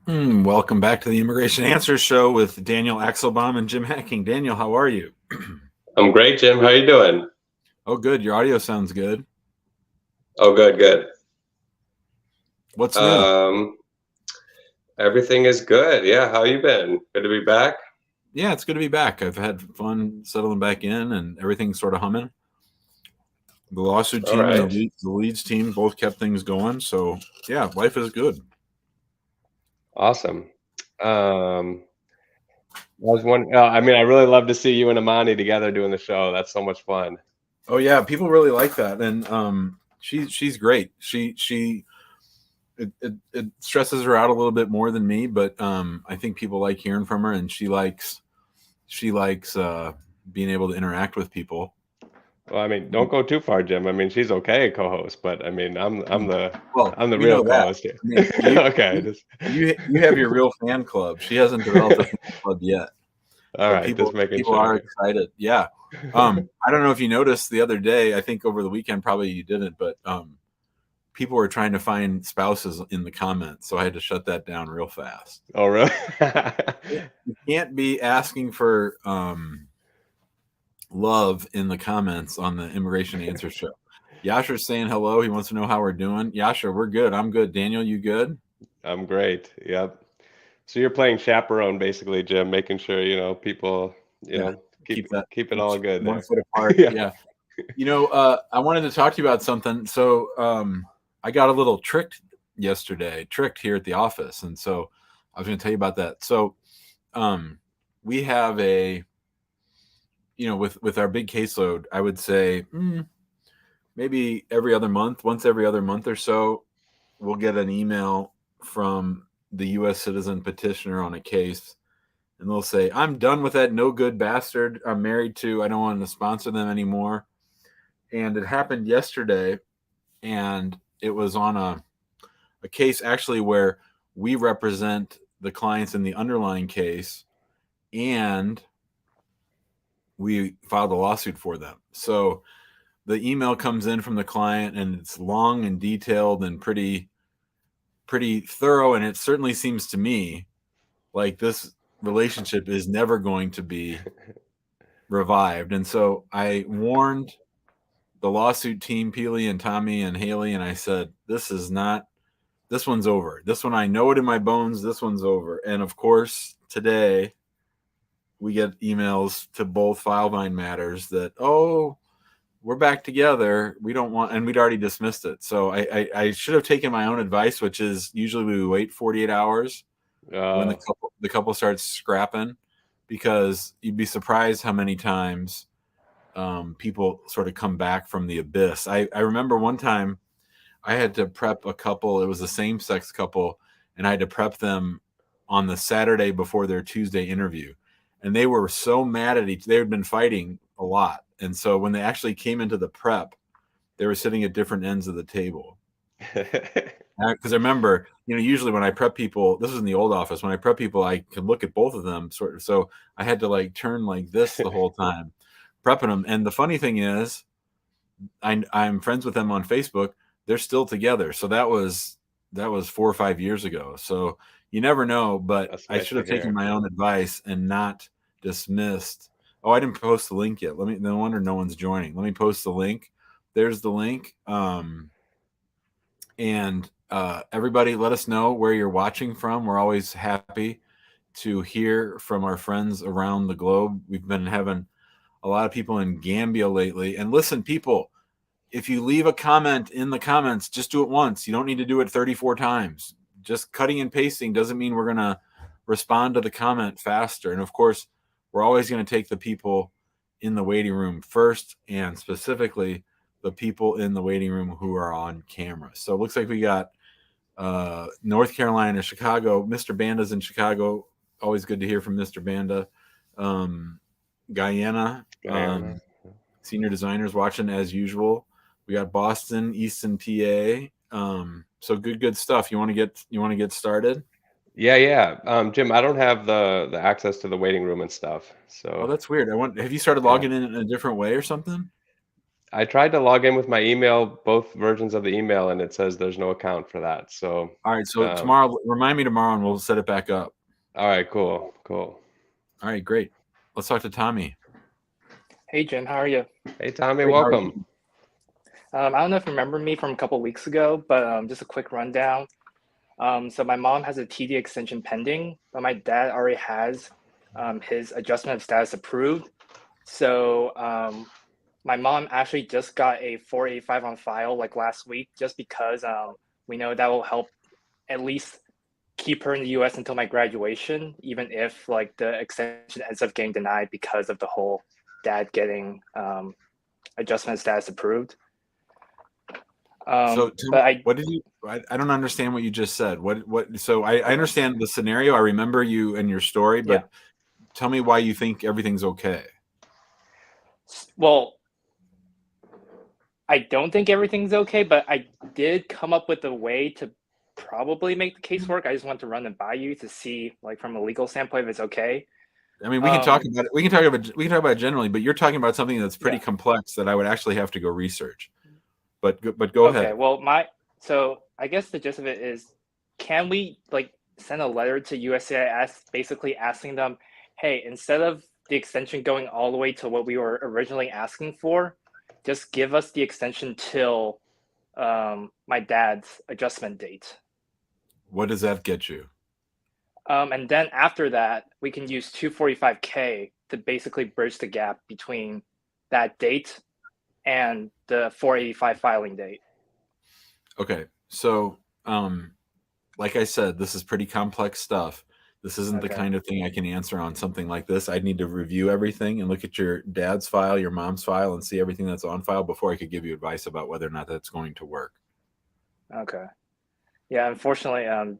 Welcome back to the Immigration Answers Show with Daniel Axelbaum and Jim Hacking. Daniel, how are you? I'm great, Jim. How you doing? Oh, good. Your audio sounds good. Oh, good, good. What's new? Um, Everything is good. Yeah, how you been? Good to be back. Yeah, it's good to be back. I've had fun settling back in, and everything's sort of humming. The lawsuit All team and right. the Leeds team both kept things going. So, yeah, life is good. Awesome. I was one. I mean, I really love to see you and Amani together doing the show. That's so much fun. Oh, yeah, people really like that, and she's great. It stresses her out a little bit more than me, but I think people like hearing from her, and she likes being able to interact with people. Well, I mean, don't go too far, Jim. I mean, she's okay co-host, but I mean, I'm the Well, I'm the we real know that. co-host here. I mean, Okay, just you have your real fan club. She hasn't developed a fan club yet, all but right, people just making people are sure. excited. Yeah. I don't know if you noticed the other day. I think over the weekend, probably you didn't, but people were trying to find spouses in the comments, so I had to shut that down real fast. Oh, really? You can't be asking for love in the comments on the Immigration Answer Show. Yasher's saying hello. He wants to know how we're doing. Yasher, we're good. I'm good. Daniel, you good? I'm great. Yep. So you're playing chaperone basically, Jim, making sure, people, Yeah. keep Keep that keep it keep all good one there. foot apart. Yeah. Yeah. I wanted to talk to you about something. So I got a little tricked here at the office. And so I was going to tell you about that. So um, we have with our big caseload, I would say maybe once every other month or so, we'll get an email from the U.S. citizen petitioner on a case. And they'll say, I'm done with that no good bastard I'm married to. I don't want to sponsor them anymore. And it happened yesterday, and it was on a case actually where we represent the clients in the underlying case, and we filed a lawsuit for them. So the email comes in from the client, and it's long and detailed and pretty thorough, and it certainly seems to me like this relationship is never going to be revived. And so I warned the lawsuit team, Peely and Tommy and Haley, and I said, this one's over. This one, I know it in my bones. This one's over. And of course, today we get emails to both Filevine matters that, oh, we're back together. We don't want, and we'd already dismissed it. So I should have taken my own advice, which is usually we wait 48 hours when Uh, the couple starts scrapping, because you'd be surprised how many times people sort of come back from the abyss. I remember one time I had to prep a couple. It was a same sex couple, and I had to prep them on the Saturday before their Tuesday interview. And they were so mad at they had been fighting a lot. And so when they actually came into the prep, they were sitting at different ends of the table. Because I remember, usually when I prep people, this was in the old office, when I prep people, I could look at both of them sort of. So I had to like turn like this the whole time, prepping them. And the funny thing is, I'm friends with them on Facebook. They're still together. So that was 4 or 5 years ago. So you never know. But that's I nice should to have taken hear. my own advice and not dismissed. Oh, I didn't post the link yet. No wonder no one's joining. Let me post the link. There's the link. And everybody, let us know where you're watching from. We're always happy to hear from our friends around the globe. We've been having a lot of people in Gambia lately. And listen, people, if you leave a comment in the comments, just do it once. You don't need to do it 34 times. Just cutting and pasting doesn't mean we're going to respond to the comment faster. And of course, we're always going to take the people in the waiting room first, and specifically the people in the waiting room who are on camera. So it looks like we got North Carolina, Chicago. Mr. Banda's in Chicago. Always good to hear from Mr. Banda. Um, Guyana, Guyana. senior designers watching as usual. We got Boston, Easton, PA. So good stuff. You want to get started? Yeah, yeah. Jim, I don't have the access to the waiting room and stuff. Oh, So that's weird. Have you started yeah. logging in a different way or something? I tried to log in with my email, both versions of the email, and it says there's no account for that. So, All right, so tomorrow, remind me tomorrow, and we'll set it back up. all right, cool. All right, great. Let's talk to Tommy. Hey Jim, how are you? Hey, Tommy, Great, how are welcome. you? I don't know if you remember me from a couple weeks ago, but just a quick rundown. So my mom has a TD extension pending, but my dad already has his adjustment of status approved. So my mom actually just got a 485 on file like last week, just because we know that will help at least keep her in the U.S. until my graduation, even if like the extension ends up getting denied because of the whole dad getting adjustment status approved. So, But what did you? I don't understand what you just said. What? So, I understand the scenario. I remember you and your story, but Yeah. tell me why you think everything's okay. Well, I don't think everything's okay, but I did come up with a way to probably make the case work. I just want to run it by you to see, like, from a legal standpoint, if it's okay. I mean, we can talk about it. We can talk about it generally, but you're talking about something that's pretty complex that I would actually have to go research. But go ahead. Okay, well, so I guess the gist of it is, can we like send a letter to USCIS basically asking them, hey, instead of the extension going all the way to what we were originally asking for, just give us the extension till my dad's adjustment date. What does that get you? And then after that, we can use 245K to basically bridge the gap between that date and the 485 filing date. Okay, so like I said, this is pretty complex stuff. This isn't the kind of thing I can answer on something like this. I'd need to review everything and look at your dad's file, your mom's file, and see everything that's on file before I could give you advice about whether or not that's going to work. Okay. Yeah, unfortunately,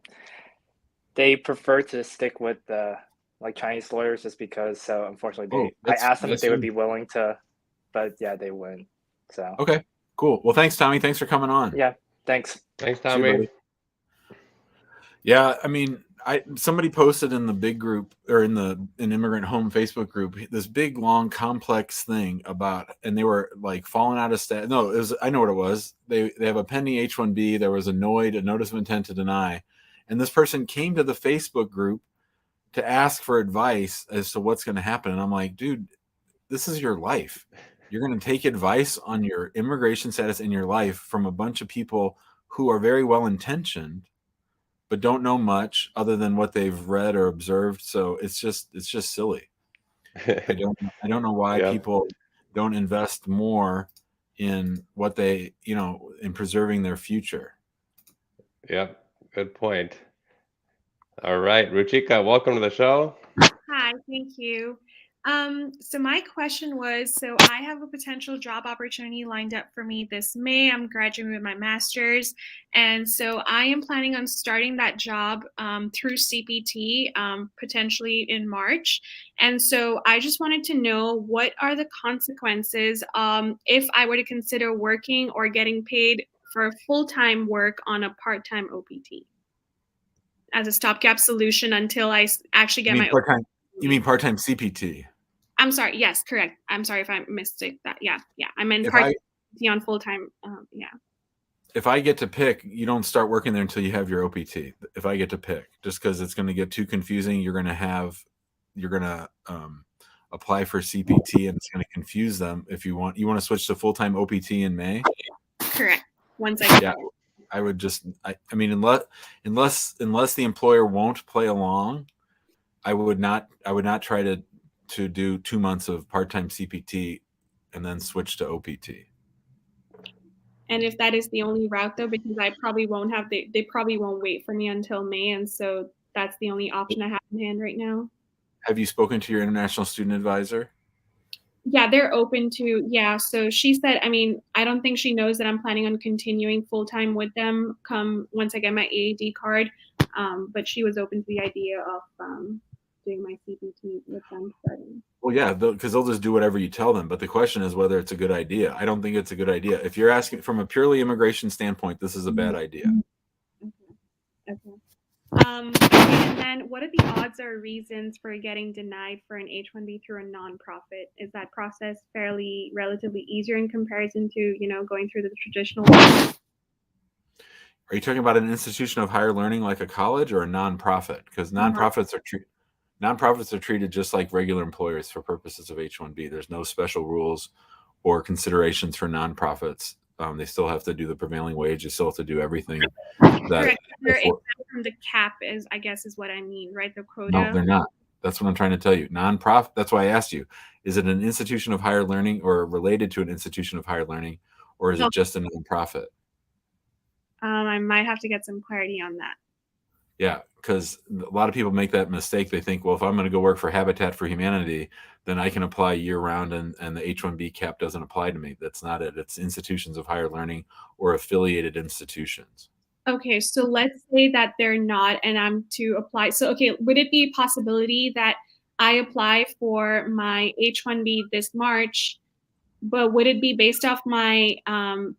they prefer to stick with the like Chinese lawyers just because. So unfortunately, I asked them if they would be willing to, but yeah, they wouldn't. So okay, cool. Well, thanks, Tommy. Thanks for coming on. Yeah, thanks. Thanks, Tommy. Yeah, I mean, somebody posted in the big group or in Immigrant Home Facebook group this big long complex thing about, and they were like falling out of stat. No, it was, I know what it was. They have a pending H-1B. There was a notice of intent to deny, and this person came to the Facebook group to ask for advice as to what's going to happen. And I'm like, dude, this is your life. You're going to take advice on your immigration status in your life from a bunch of people who are very well intentioned but don't know much other than what they've read or observed. So it's just silly. I don't know why people don't invest more in what they, in preserving their future. Yep, good point. All right, Ruchika, welcome to the show. Hi, thank you. So my question was, so I have a potential job opportunity lined up for me this May. I'm graduating with my master's. And so I am planning on starting that job through CPT, potentially in March. And so I just wanted to know, what are the consequences if I were to consider working or getting paid for full-time work on a part-time OPT as a stopgap solution until I actually get my part-time? You mean part-time CPT? I'm sorry. Yes, correct. I'm sorry if I mistake that. Yeah. I meant part on full time. Yeah. If I get to pick, you don't start working there until you have your OPT. If I get to pick, just because it's going to get too confusing, you're going to apply for CPT, and it's going to confuse them. If you want to switch to full-time OPT in May. Correct. Once I yeah, I would just. I mean, unless the employer won't play along, I would not try to do 2 months of part-time CPT and then switch to OPT. And if that is the only route, though, because I probably won't have, they probably won't wait for me until May. And so that's the only option I have in hand right now. Have you spoken to your international student advisor? Yeah, they're open to, So she said, I mean, I don't think she knows that I'm planning on continuing full-time with them once I get my AAD card. But she was open to the idea of doing my CPT with them starting. Well, yeah, because they'll just do whatever you tell them. But the question is whether it's a good idea. I don't think it's a good idea. If you're asking from a purely immigration standpoint, this is a bad idea. Okay. And then what are the odds or reasons for getting denied for an H-1B through a nonprofit? Is that process relatively easier in comparison to, going through the traditional way? Are you talking about an institution of higher learning like a college or a nonprofit? Because nonprofits are treated just like regular employers for purposes of H-1B. There's no special rules or considerations for nonprofits. They still have to do the prevailing wage. They still have to do everything that. Correct. They're exempt from the cap, I guess is what I mean, right? The quota. No, they're not. That's what I'm trying to tell you. Nonprofit. That's why I asked you: is it an institution of higher learning or related to an institution of higher learning, or is it just a nonprofit? I might have to get some clarity on that. Yeah, because a lot of people make that mistake. They think, well, if I'm going to go work for Habitat for Humanity, then I can apply year round and the H-1B cap doesn't apply to me. That's not it. It's institutions of higher learning or affiliated institutions. Okay, so let's say that they're not, and I'm to apply. So, okay, would it be a possibility that I apply for my H-1B this March, but would it be based off my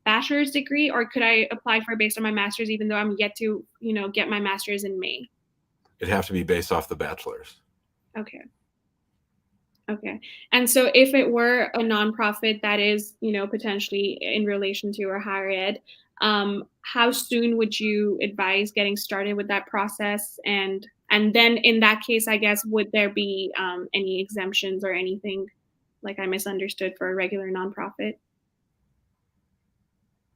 bachelor's degree, or could I apply for it based on my master's, even though I'm yet to, get my master's in May? It'd have to be based off the bachelor's. Okay. Okay. And so if it were a nonprofit that is, potentially in relation to or higher ed, how soon would you advise getting started with that process? And then in that case, I guess, would there be any exemptions or anything like I misunderstood for a regular nonprofit?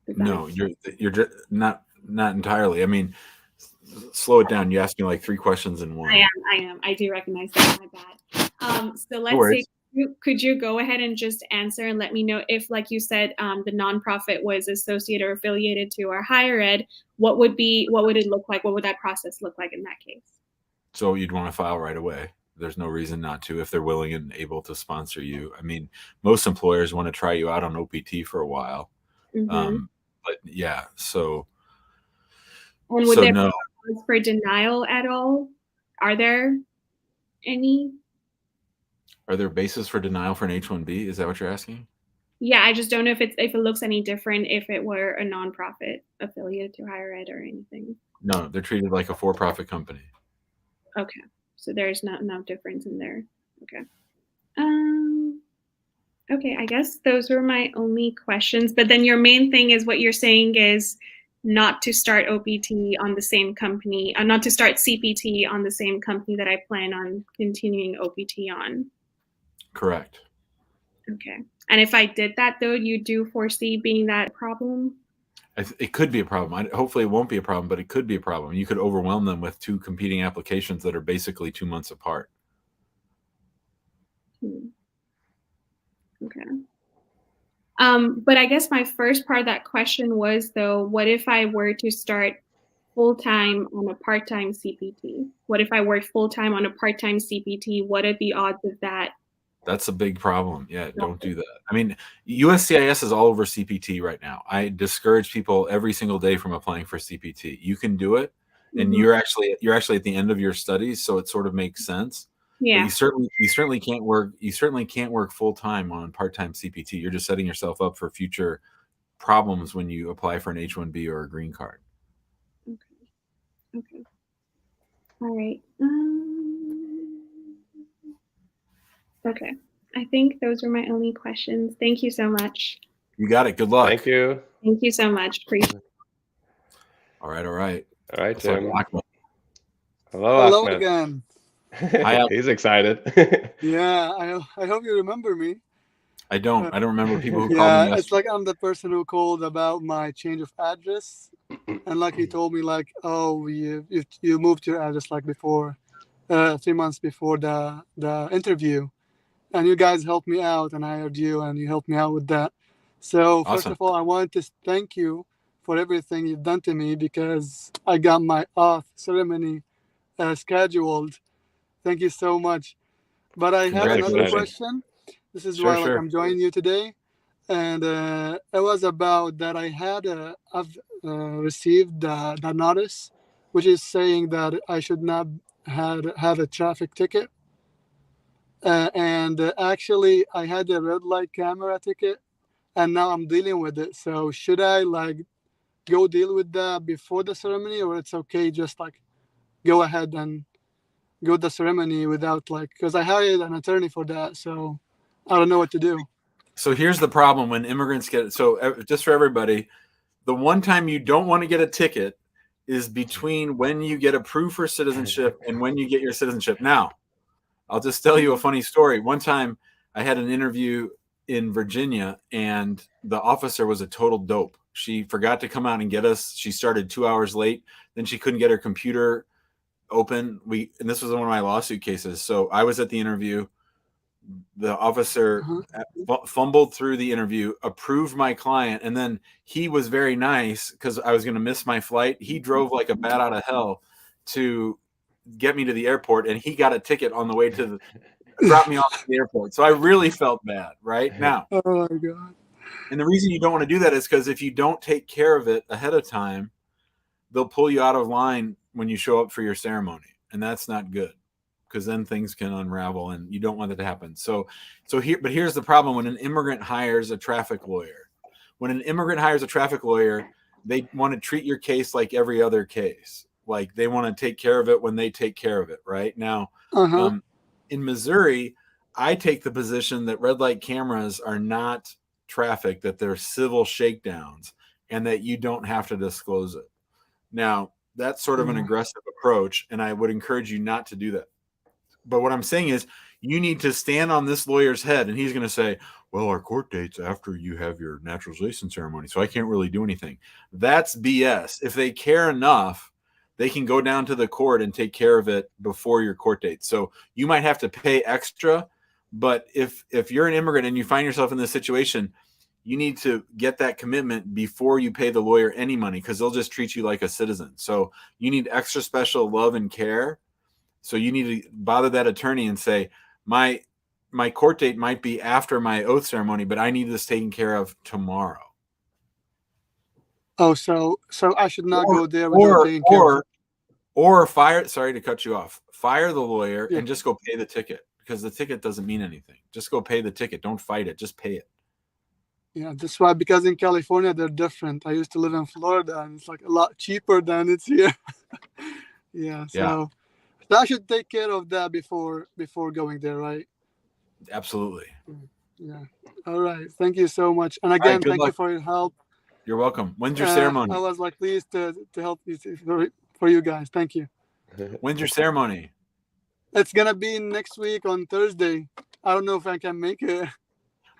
No, you're just not entirely. I mean, slow it down. You asked me like 3 questions in one. I am. I do recognize that. My bad. So let's say, could you go ahead and just answer and let me know if, like you said, the nonprofit was associated or affiliated to or higher ed, what would it look like? What would that process look like in that case? So you'd want to file right away. There's no reason not to if they're willing and able to sponsor you. I mean, most employers want to try you out on OPT for a while. Mm-hmm. But yeah, so. And would there be cause for denial at all? Are there any? Are there bases for denial for an H-1B? Is that what you're asking? Yeah, I just don't know if it looks any different if it were a nonprofit affiliated to higher ed or anything. No, they're treated like a for-profit company. Okay, so there's no difference in there. Okay. Okay, I guess those were my only questions. But then your main thing is what you're saying is not to start OPT on the same company, not to start CPT on the same company that I plan on continuing OPT on. Correct. Okay. And if I did that, though, you do foresee being that problem? It could be a problem. Hopefully it won't be a problem, but it could be a problem. You could overwhelm them with 2 competing applications that are basically 2 months apart. Okay. But I guess my first part of that question was, though, what if I were to start full-time on a part-time CPT? What if I work full-time on a part-time CPT? What are the odds of that? That's a big problem. Yeah, don't do that. I mean, USCIS is all over CPT right now. I discourage people every single day from applying for CPT. You can do it, and you're actually at the end of your studies, so it sort of makes sense. Yeah. But you certainly can't work full-time on part-time CPT. You're just setting yourself up for future problems when you apply for an H-1B or a green card. Okay. All right. Okay. I think those were my only questions. Thank you so much. You got it. Good luck. Thank you. Thank you so much. Appreciate it. All right. All right, Tim. Hello, Hello Ahmed. again. Hi, he's excited. Yeah, I hope you remember me. I don't remember people who called me yesterday. It's like I'm the person who called about my change of address, and like he told me like, oh, you moved your address like before, 3 months before the interview, and you guys helped me out, and I heard you, and you helped me out with that. So first of all, I wanted to thank you for everything you've done to me because I got my auth ceremony scheduled. Thank you so much. But I have another question. This is why I'm joining you today. And it was about that I've received the notice, which is saying that I should not have a traffic ticket. And actually, I had a red light camera ticket, and now I'm dealing with it. So should I go deal with that before the ceremony, or it's okay just go ahead and go to the ceremony without because I hired an attorney for that, so I don't know what to do. So here's the problem when immigrants get just for everybody, the one time you don't want to get a ticket is between when you get approved for citizenship and when you get your citizenship. Now, I'll just tell you a funny story. One time I had an interview in Virginia and the officer was a total dope. She forgot to come out and get us. She started 2 hours late. Then she couldn't get her computer open. And this was one of my lawsuit cases. So I was at the interview. The officer fumbled through the interview, approved my client, and then he was very nice because I was going to miss my flight. He drove like a bat out of hell to get me to the airport, and he got a ticket on the way to drop me off at the airport. So I really felt bad right now. Oh my God. And the reason you don't want to do that is because if you don't take care of it ahead of time, they'll pull you out of line when you show up for your ceremony, and that's not good. Because then things can unravel, and you don't want that to happen. But here's the problem: when an immigrant hires a traffic lawyer, they want to treat your case like every other case. Like they want to take care of it when they take care of it. Right now, in Missouri, I take the position that red light cameras are not traffic; that they're civil shakedowns, and that you don't have to disclose it. Now, that's sort of an aggressive approach, and I would encourage you not to do that. But what I'm saying is you need to stand on this lawyer's head, and he's going to say, well, our court date's after you have your naturalization ceremony, so I can't really do anything. That's BS. If they care enough, they can go down to the court and take care of it before your court date. So you might have to pay extra, but if you're an immigrant and you find yourself in this situation, you need to get that commitment before you pay the lawyer any money because they'll just treat you like a citizen. So you need extra special love and care. So you need to bother that attorney and say, my court date might be after my oath ceremony, but I need this taken care of tomorrow. Oh, so I should not go there without taking care of it. Or fire. Sorry to cut you off. Fire the lawyer and just go pay the ticket because the ticket doesn't mean anything. Just go pay the ticket. Don't fight it. Just pay it. Yeah, that's why. Because in California they're different. I used to live in Florida, and it's like a lot cheaper than it's here. So I should take care of that before going there, right? Absolutely. Yeah. All right. Thank you so much. And again, thank you for your help. You're welcome. When's your ceremony? I was pleased to help you for you guys. Thank you. When's your ceremony? It's gonna be next week on Thursday. I don't know if I can make it.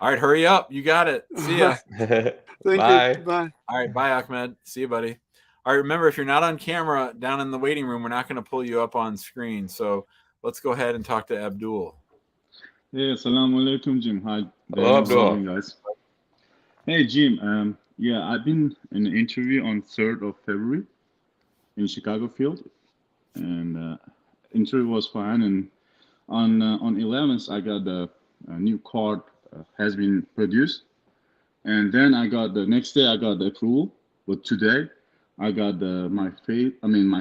All right, hurry up. You got it. See ya. Thank Bye. you. Bye. All right, bye, Ahmed. See you, buddy. All right, remember, if you're not on camera down in the waiting room, we're not going to pull you up on screen. So let's go ahead and talk to Abdul. Hey, assalamu alaikum, Jim. Hi. Hello, Abdul. Guys. Hey, Jim. I've been in an interview on 3rd of February in Chicago field, and interview was fine. And on 11th, I got a new card has been produced, and then the next day I got the approval. But today I got my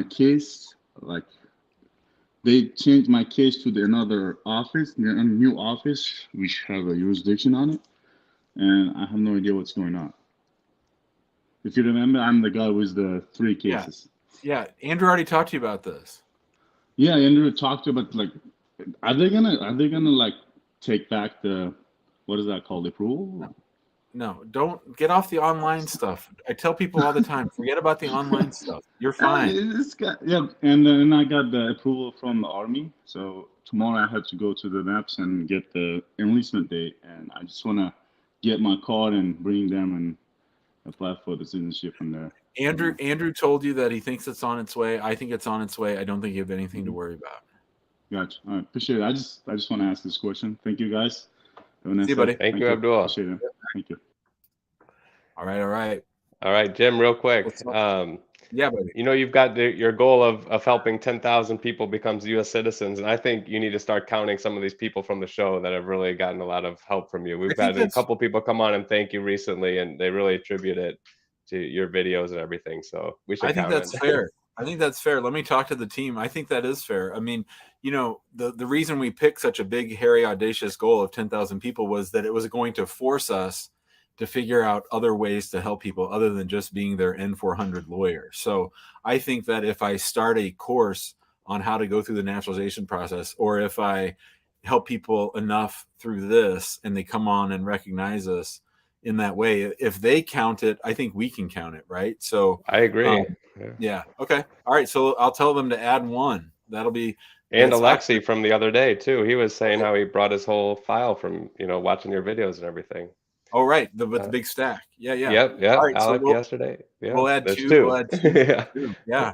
case, like they changed my case to another office, a new office, which have a jurisdiction on it, and I have no idea what's going on. If you remember, I'm the guy with the 3 cases. Yeah, Andrew already talked to you about this. Yeah, Andrew talked about are they gonna take back the, what is that called, approval? No, don't get off the online stuff. I tell people all the time, forget about the online stuff. You're fine. And then I got the approval from the Army. So tomorrow I have to go to the MAPS and get the enlistment date. And I just want to get my card and bring them and apply for the citizenship from there. Andrew told you that he thinks it's on its way. I think it's on its way. I don't think you have anything to worry about. Gotcha. All right, appreciate it. I just want to ask this question. Thank you, guys. See you, buddy. Thank you, Abdul. Appreciate it. Thank you. All right. All right, Jim, real quick. Yeah, buddy. You know, you've got your goal of helping 10,000 people become U.S. citizens, and I think you need to start counting some of these people from the show that have really gotten a lot of help from you. We've had a couple people come on and thank you recently, and they really attribute it to your videos and everything. So we should. I think that's fair. I think that's fair. Let me talk to the team. I think that is fair. I mean, you know, the reason we picked such a big, hairy, audacious goal of 10,000 people was that it was going to force us to figure out other ways to help people other than just being their N400 lawyer. So I think that if I start a course on how to go through the naturalization process, or if I help people enough through this and they come on and recognize us in that way, if they count it, I think we can count it, right? So I agree. yeah. Okay. All right. So I'll tell them to add one. That'll be. And Alexi from the other day too. He was saying how he brought his whole file from watching your videos and everything. Oh, right. With the big stack. Yeah. Yep. All right. Alec So yesterday. Yeah. we'll add There's two. two. We'll add two. Yeah. Yeah.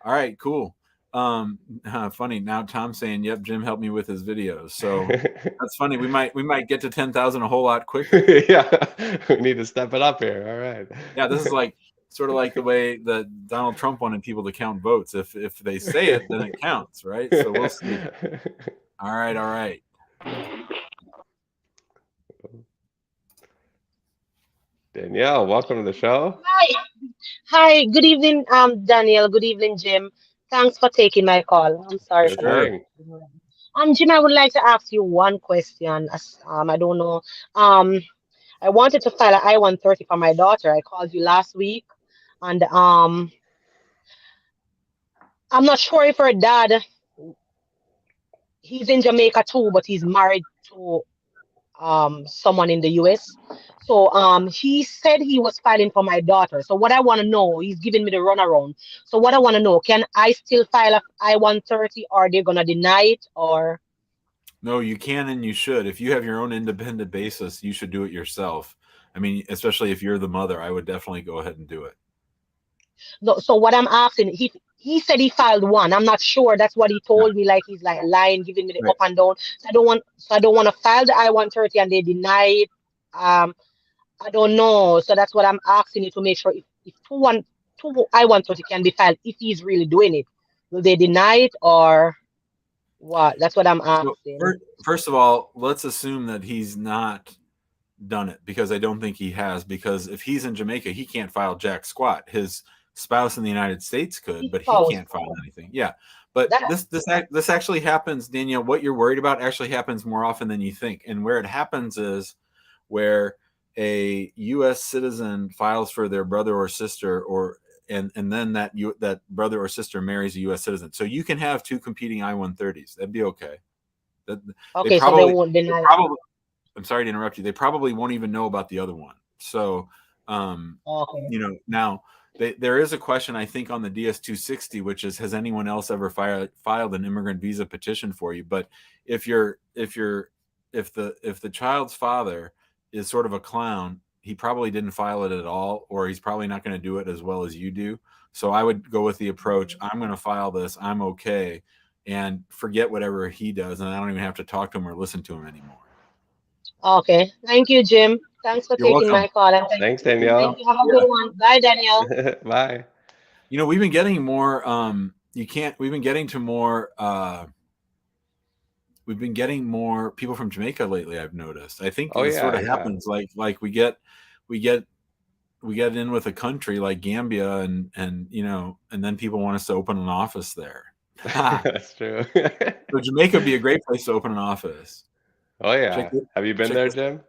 All right. Cool. Funny. Now Tom's saying, "Yep, Jim helped me with his videos." So that's funny. We might get to 10,000 a whole lot quicker. Yeah. We need to step it up here. All right. Yeah. This is like sort of like the way that Donald Trump wanted people to count votes. If they say it, then it counts, right? So we'll see. All right. Danielle, welcome to the show. Hi. Good evening, Daniel. Good evening, Jim. Thanks for taking my call. I'm sorry Sure for that. thing. Jim, I would like to ask you one question. I don't know. I wanted to file an I-130 for my daughter. I called you last week, and I'm not sure if her dad, he's in Jamaica too, but he's married to someone in the US. So he said he was filing for my daughter. So what I want to know, he's giving me the runaround. So what I want to know, can I still file a I-130, or they're gonna deny it, or? No, you can and you should. If you have your own independent basis, you should do it yourself. I mean, especially if you're the mother, I would definitely go ahead and do it. No, so what I'm asking, he said he filed one. I'm not sure. That's what he told me. Like he's like lying, giving me the Right. up and down. So I don't want to file the I-130 and they deny it. I don't know. So that's what I'm asking you to make sure if two I-130 can be filed, if he's really doing it, will they deny it or what? That's what I'm So asking. first of all, let's assume that he's not done it, because I don't think he has. Because if he's in Jamaica, he can't file jack squat. His spouse in the United States could, but he can't file anything. Yeah, but this actually happens, Danielle. What you're worried about actually happens more often than you think. And where it happens is where a U.S. citizen files for their brother or sister, and then that brother or sister marries a U.S. citizen. So you can have two competing I-130s. That'd be okay. Okay, so they won't deny it. I'm sorry to interrupt you. They probably won't even know about the other one. So, Okay. Now there is a question, I think, on the DS-260, which is, has anyone else ever filed an immigrant visa petition for you? But if the child's father is sort of a clown, he probably didn't file it at all, or he's probably not going to do it as well as you do. So I would go with the approach, I'm going to file this, I'm okay, and forget whatever he does, and I don't even have to talk to him or listen to him anymore. Okay. Thank you, Jim. Thanks for taking my call. Thanks, Danielle. Thank you. Have a good one. Bye, Danielle. Bye. We've been getting more. We've been getting to more. We've been getting more people from Jamaica lately, I've noticed. I think this sort of happens. Like we get in with a country like Gambia, and then people want us to open an office there. That's true. So Jamaica would be a great place to open an office. Oh yeah. Have you been there, Jim?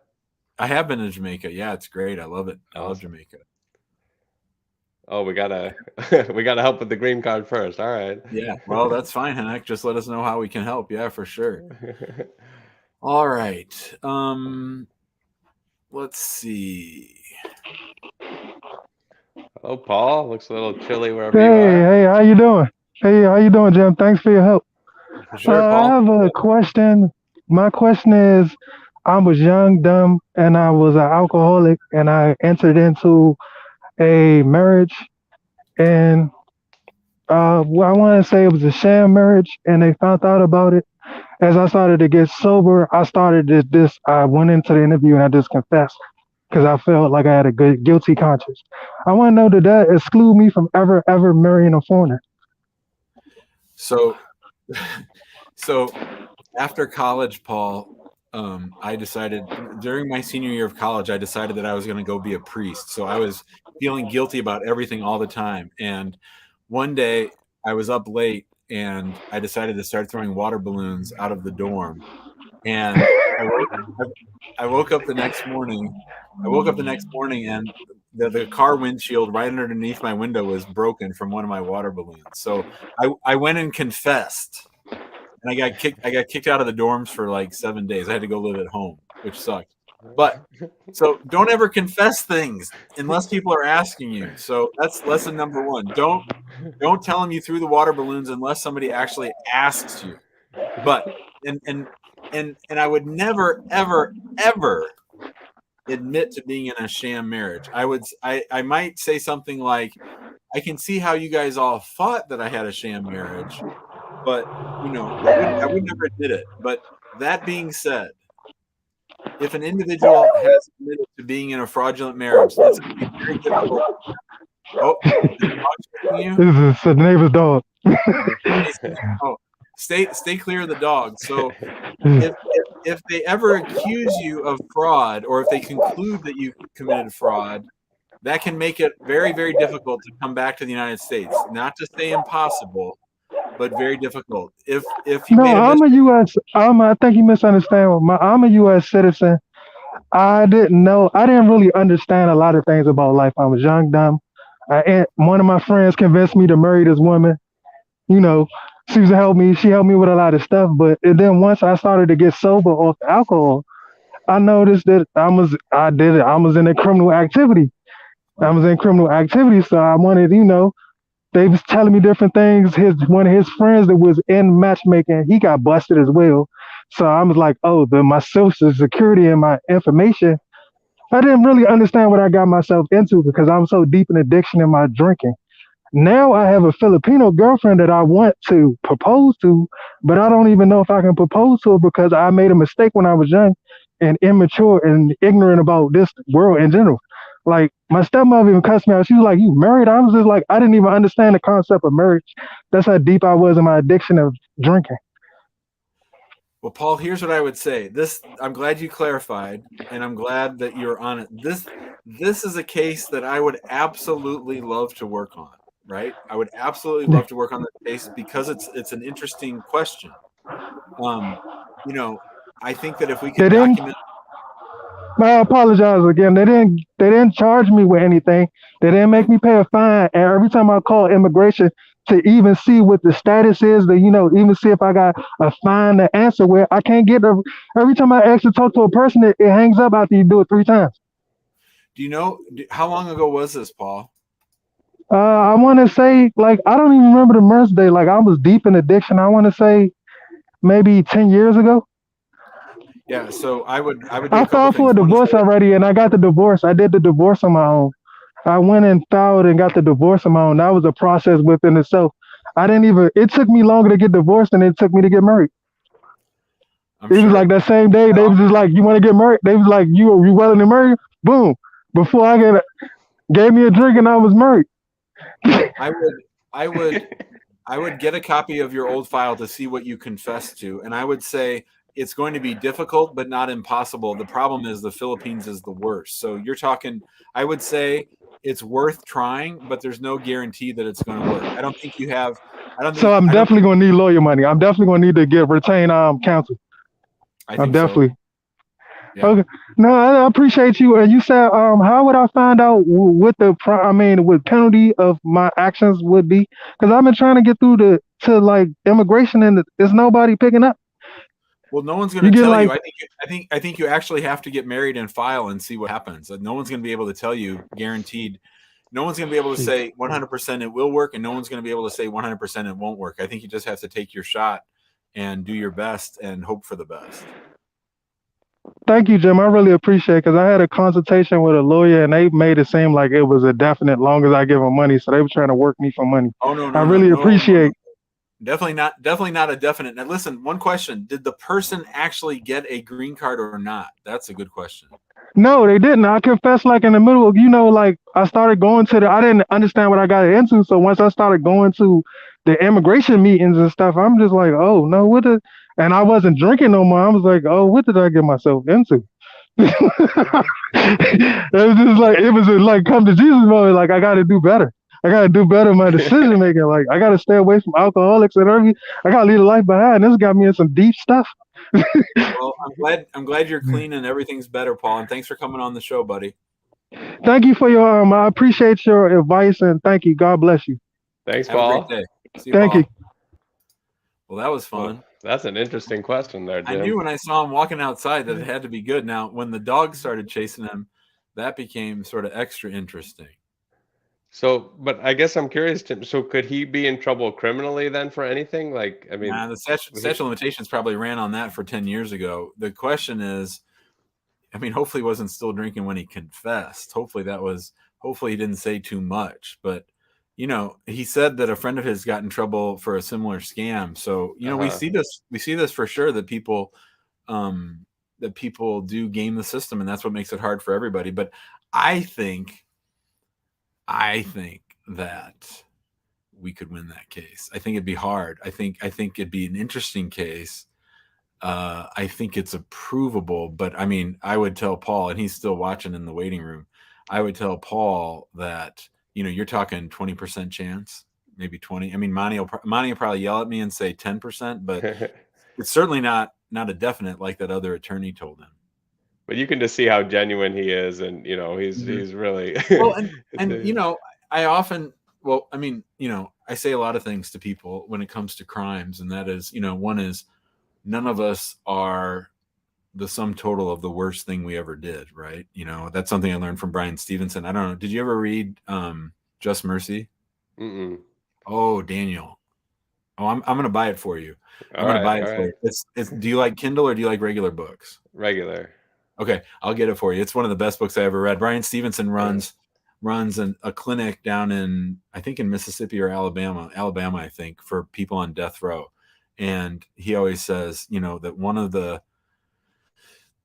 I have been to Jamaica. Yeah, it's great. I love it. I love Jamaica. Oh, we gotta help with the green card first. All right. Yeah. Well, that's fine, Hanek. Just let us know how we can help. Yeah, for sure. All right. Let's see. Oh, Paul, looks a little chilly wherever you are. Hey, how you doing? Hey, how you doing, Jim? Thanks for your help. Sure, Paul. I have a question. My question is, I was young, dumb, and I was an alcoholic, and I entered into a marriage, and I want to say it was a sham marriage, and they found out about it. As I started to get sober, I went into the interview and I just confessed because I felt like I had a good guilty conscience. I want to know, did that exclude me from ever marrying a foreigner? So after college, Paul, I decided during my senior year of college, I decided that I was going to go be a priest. So I was feeling guilty about everything all the time. And one day I was up late and I decided to start throwing water balloons out of the dorm. and I woke up the next morning. I woke up the next morning, and the car windshield right underneath my window was broken from one of my water balloons. So I went and confessed, and I got kicked out of the dorms for like 7 days. I had to go live at home, which sucked. But so don't ever confess things unless people are asking you. So that's lesson number one. Don't tell them you threw the water balloons unless somebody actually asks you. But and I would never ever ever admit to being in a sham marriage. I might say something like, I can see how you guys all thought that I had a sham marriage, but I would never admit it. But that being said, if an individual has admitted to being in a fraudulent marriage, that's going to be very difficult. Oh, is the dog chasing you? This is the neighbor's dog. Oh, stay clear of the dog. So if they ever accuse you of fraud, or if they conclude that you committed fraud, that can make it very, very difficult to come back to the United States. Not to say impossible, but very difficult. If you No, made a I'm a U.S. I think you misunderstand. I'm a U.S. citizen. I didn't know. I didn't really understand a lot of things about life. I was young, dumb. And one of my friends convinced me to marry this woman. You know, she was help me. She helped me with a lot of stuff. But and then once I started to get sober off the alcohol, I noticed that I was in a criminal activity. I was in criminal activity, so I wanted, they was telling me different things. One of his friends that was in matchmaking, he got busted as well. So I was like, oh, my social security and my information. I didn't really understand what I got myself into because I'm so deep in addiction in my drinking. Now I have a Filipino girlfriend that I want to propose to, but I don't even know if I can propose to her because I made a mistake when I was young and immature and ignorant about this world in general. Like my stepmother even cussed me out. She was like, "You married?" I was just like, I didn't even understand the concept of marriage. That's how deep I was in my addiction of drinking. Well, Paul, here's what I would say. I'm glad you clarified, and I'm glad that you're on it. This is a case that I would absolutely love to work on. Right? I would absolutely love to work on this case because it's an interesting question. I think that if we could document. I apologize again. They didn't charge me with anything. They didn't make me pay a fine. And every time I call immigration to even see what the status is, even see if I got a fine to answer with, I can't get every time I ask to talk to a person, it hangs up after you do it 3 times. Do you know how long ago was this, Paul? I want to say, I don't even remember the month day. I was deep in addiction. I want to say maybe 10 years ago. Yeah, so I would. I filed for a divorce already, and I got the divorce. I did the divorce on my own. I went and filed and got the divorce on my own. That was a process within itself. It took me longer to get divorced than it took me to get married. It was like that same day, they was just like, "You want to get married?" They was like, you willing to marry? Boom. Before gave me a drink and I was married. I would get a copy of your old file to see what you confessed to, and I would say it's going to be difficult, but not impossible. The problem is the Philippines is the worst. So you're talking. I would say it's worth trying, but there's no guarantee that it's going to work. I don't think you have. So I'm definitely going to need lawyer money. I'm definitely going to need to retain counsel. I'm definitely. So. Yeah. Okay. No, I appreciate you. And you said, how would I find out what what penalty of my actions would be? Because I've been trying to get through to immigration, and there's nobody picking up. Well, no one's going to tell you. I think you actually have to get married and file and see what happens. No one's going to be able to tell you guaranteed. No one's going to be able to say 100% it will work, and no one's going to be able to say 100% it won't work. I think you just have to take your shot and do your best and hope for the best. Thank you, Jim. I really appreciate it because I had a consultation with a lawyer and they made it seem like it was a definite long as I give them money. So they were trying to work me for money. Oh, no. I really appreciate. Definitely not a definite. Now, listen, one question. Did the person actually get a green card or not? That's a good question. No, they didn't. I confess, in the middle of, I started going I didn't understand what I got into. So once I started going to the immigration meetings and stuff, I'm just like, oh, no, and I wasn't drinking no more. I was like, oh, what did I get myself into? It was just come to Jesus mode. I got to do better. I gotta do better in my decision making. Like I gotta stay away from alcoholics and everything. I gotta leave a life behind. This got me in some deep stuff. Well, I'm glad you're clean and everything's better, Paul. And thanks for coming on the show, buddy. Thank you for your I appreciate your advice and thank you. God bless you. Thanks, Have a Paul. great day. See you, Thank Paul. you. Well, that was Well, fun. that's an interesting question there, I Jim. knew when I saw him walking outside that it had to be good. Now, when the dog started chasing him, that became sort of extra interesting. So, but I guess I'm curious, Jim. So, could he be in trouble criminally then for anything? Like, I mean, Nah, the statute of limitations probably ran on that for 10 years ago. The question is, I mean, hopefully he wasn't still drinking when he confessed. Hopefully he didn't say too much. But, you know, he said that a friend of his got in trouble for a similar scam. So, you know, we see this for sure, that people do game the system, and that's what makes it hard for everybody. But I think that we could win that case. I think it'd be hard. I think it'd be an interesting case. I think it's approvable, but I mean, I would tell Paul, and he's still watching in the waiting room. I would tell Paul that, you know, you're talking 20% chance, maybe 20. I mean, Monty will probably yell at me and say 10%, but it's certainly not a definite like that other attorney told him. But you can just see how genuine he is, and you know, he's really well, and you know, I mean, you know, I say a lot of things to people when it comes to crimes, and that is, you know, one is none of us are the sum total of the worst thing we ever did, right? You know, that's something I learned from Brian Stevenson. I don't know. Did you ever read Just Mercy? Mm-mm. Oh, Daniel. Oh, I'm going to buy it for you. I'm All going to buy right, it all for right. you. Do you like Kindle or do you like regular books? Regular. Okay, I'll get it for you. It's one of the best books I ever read. Brian Stevenson runs a clinic down in, I think in Mississippi or Alabama, I think, for people on death row. And he always says, you know, that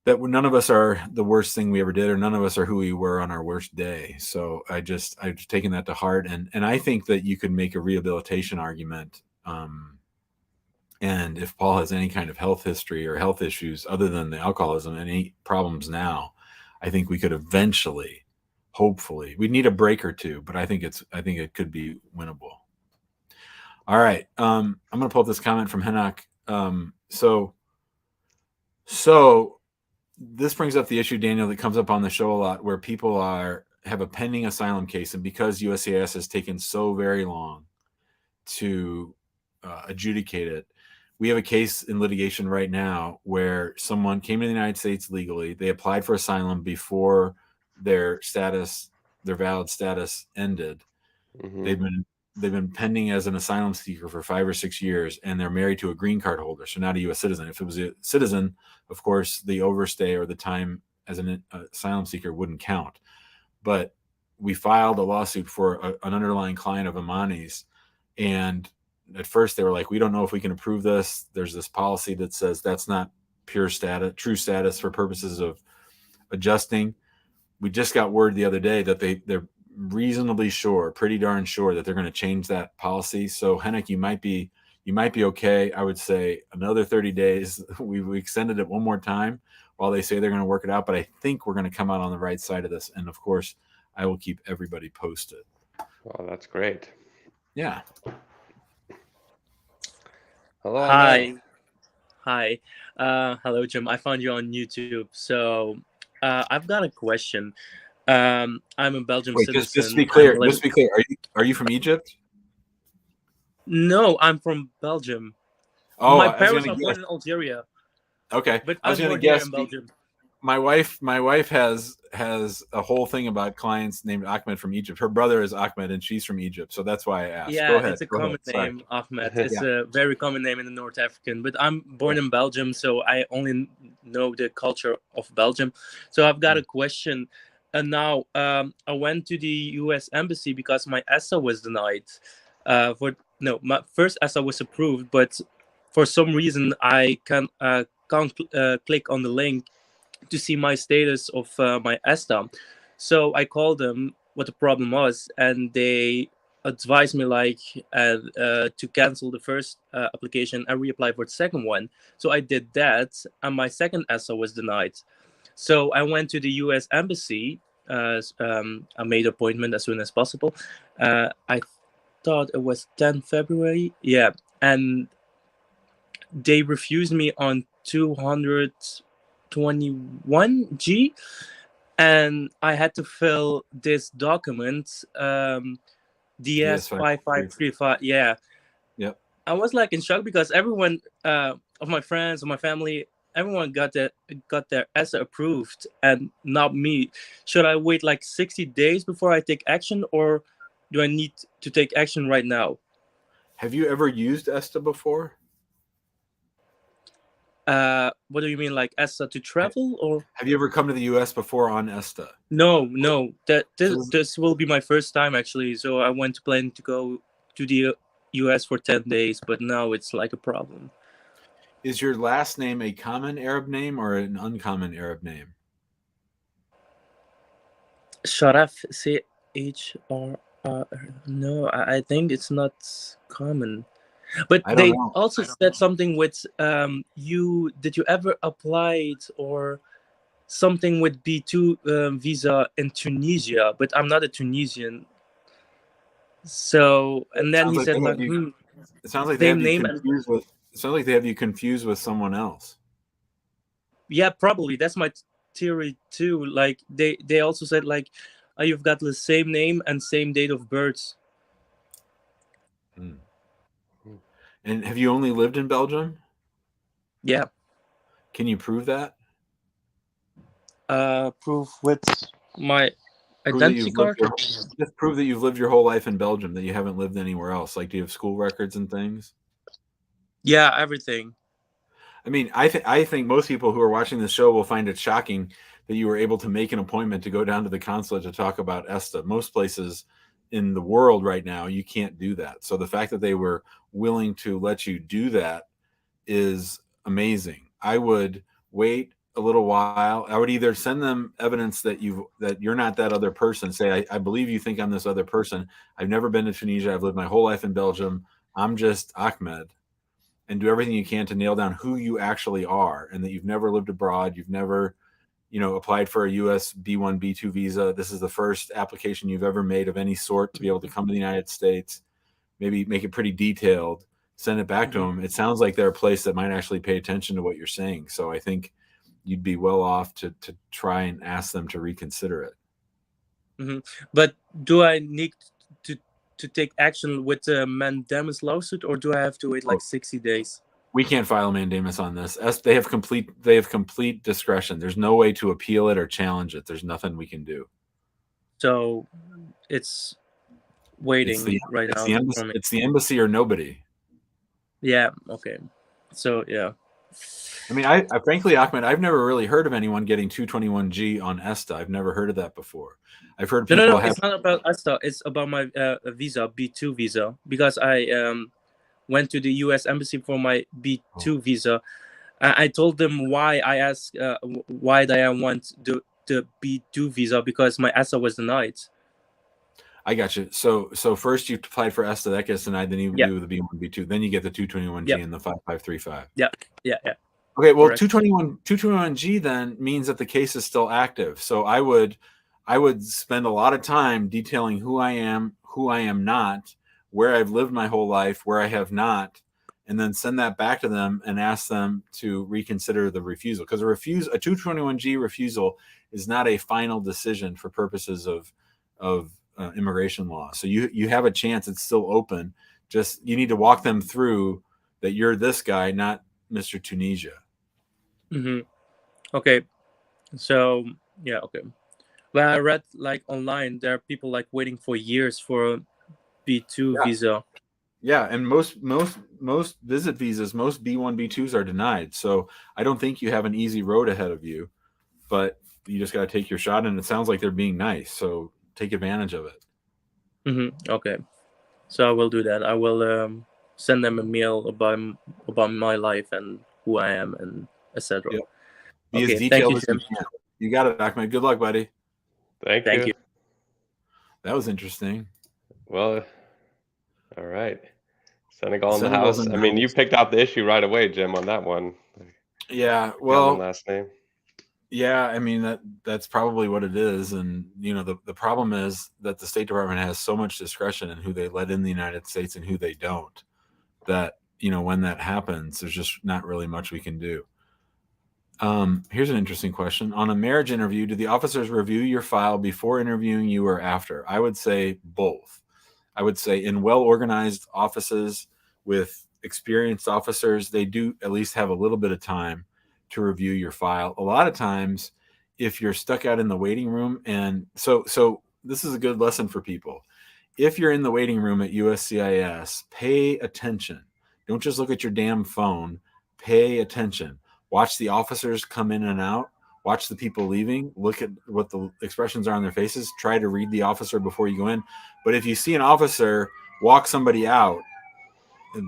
that none of us are the worst thing we ever did, or none of us are who we were on our worst day. So I've just taken that to heart. And I think that you could make a rehabilitation argument. And if Paul has any kind of health history or health issues other than the alcoholism and any problems now, I think we could eventually, hopefully, we need a break or two, but I think it could be winnable. All right. I'm going to pull up this comment from Henok. So this brings up the issue, Daniel, that comes up on the show a lot, where people have a pending asylum case, and because USCIS has taken so very long to adjudicate it, we have a case in litigation right now where someone came to the United States legally. They applied for asylum before their valid status ended. Mm-hmm. They've been pending as an asylum seeker for 5 or 6 years, and they're married to a green card holder, so not a U.S. citizen. If it was a citizen, of course, the overstay or the time as an asylum seeker wouldn't count. But we filed a lawsuit for an underlying client of Amani's, and at first they were like, we don't know if we can approve this. There's this policy that says that's not true status for purposes of adjusting. We just got word the other day that they're reasonably sure, pretty darn sure, that they're going to change that policy. So Henrik, you might be okay. I would say another 30 days. We extended it one more time while they say they're going to work it out, but I think we're going to come out on the right side of this. And of course, I will keep everybody posted. Oh, that's great. Yeah. Hello. Hi. Hello, Jim. I found you on YouTube. So I've got a question. I'm a Belgian citizen. Just to be clear, are you from Egypt? No, I'm from Belgium. Oh, my parents are born in Algeria. Okay, but I was going to guess. In Belgium. My wife has a whole thing about clients named Ahmed from Egypt. Her brother is Ahmed, and she's from Egypt, so that's why I asked. Yeah, Go ahead. It's a common name, Ahmed. It's a very common name in the North African. But I'm born in Belgium, so I only know the culture of Belgium. So I've got a question. And now I went to the U.S. Embassy because my ESTA was denied. My first ESTA was approved, but for some reason I can't click on the link to see my status of my ESTA. So I called them what the problem was, and they advised me to cancel the first application and reapply for the second one. So I did that, and my second ESTA was denied. So I went to the U.S. Embassy, a made appointment as soon as possible. I thought it was 10 February. Yeah, and they refused me on 221G, and I had to fill this document, DS5535. Yeah. Yep. I was like in shock because everyone of my friends, of my family, everyone got their ESTA approved and not me. Should I wait like 60 days before I take action, or do I need to take action right now? Have you ever used ESTA before? What do you mean, like ESTA to travel, or? Have you ever come to the U.S. before on ESTA? No. This will be my first time actually. So I went to plan to go to the U.S. for 10 days, but now it's like a problem. Is your last name a common Arab name or an uncommon Arab name? Sharaf, CHR. No, I think it's not common. But they also said something with you. Did you ever apply or something with B2 visa in Tunisia? But I'm not a Tunisian. So, and then he said like, it sounds like same name. It sounds like they have you confused with someone else. Yeah, probably. That's my theory too. Like they also said like, you've got the same name and same date of birth. And have you only lived in Belgium? Yeah. Can you prove that? Proof with my identity card? Just prove that you've lived your whole life in Belgium, that you haven't lived anywhere else. Like, do you have school records and things? Yeah, everything. I mean, I think most people who are watching the show will find it shocking that you were able to make an appointment to go down to the consulate to talk about ESTA. Most places in the world right now, you can't do that. So the fact that they were willing to let you do that is amazing. I would wait a little while. I would either send them evidence that you're not that other person. Say, I believe you think I'm this other person. I've never been to Tunisia. I've lived my whole life in Belgium. I'm just Ahmed. And do everything you can to nail down who you actually are, and that you've never lived abroad. You've never, applied for a U.S. B1, B2 visa. This is the first application you've ever made of any sort to be able to come to the United States. Maybe make it pretty detailed. Send it back to them. It sounds like they're a place that might actually pay attention to what you're saying. So I think you'd be well off to try and ask them to reconsider it. Mm-hmm. But do I need to take action with the mandamus lawsuit, or do I have to wait like 60 days? We can't file a mandamus on this. They have complete discretion. There's no way to appeal it or challenge it. There's nothing we can do. So it's waiting right now. It's the embassy or nobody. Yeah. Okay. So yeah. I mean, I frankly, Ahmed, I've never really heard of anyone getting 221G on ESTA. I've never heard of that before. I've heard people No, it's not about ESTA. It's about my visa, B2 visa, because I went to the U.S. embassy for my B2 visa. I told them why. I asked why did I want the B2 visa, because my ESTA was denied. I got you. So first you applied for ESTA, that gets denied. Then you do the B1, B2. Then you get the 221G and the 5535. Yeah. Okay, well, 221G then means that the case is still active. So I would spend a lot of time detailing who I am not, where I've lived my whole life, where I have not, and then send that back to them and ask them to reconsider the refusal. Because a 221G refusal is not a final decision for purposes of immigration law. So you have a chance. It's still open. Just you need to walk them through that you're this guy, not Mr. Tunisia. Okay. So yeah. Okay. Well, I read like online there are people like waiting for years for a B2 visa. Yeah, and most visit visas, most B1, B2s are denied. So I don't think you have an easy road ahead of you, but you just got to take your shot. And it sounds like they're being nice, so take advantage of it. Okay, so I will do that. I will send them a mail about my life and who I am and etc. Yep. Be as detailed as you can. You got it, Ahmed. Good luck, buddy. Thank you. That was interesting. Well, all right. Senegal in the house. I mean, you picked out the issue right away, Jim, on that one. Yeah, well, last name. Yeah, I mean that's probably what it is, and the problem is that the State Department has so much discretion in who they let in the United States and who they don't. That when that happens, there's just not really much we can do. Here's an interesting question: on a marriage interview, do the officers review your file before interviewing you or after? I would say both. I would say in well-organized offices with experienced officers, they do at least have a little bit of time to review your file. A lot of times, if you're stuck out in the waiting room, and so this is a good lesson for people. If you're in the waiting room at USCIS, pay attention. Don't just look at your damn phone. Pay attention. Watch the officers come in and out. Watch the people leaving. Look at what the expressions are on their faces. Try to read the officer before you go in. But if you see an officer walk somebody out,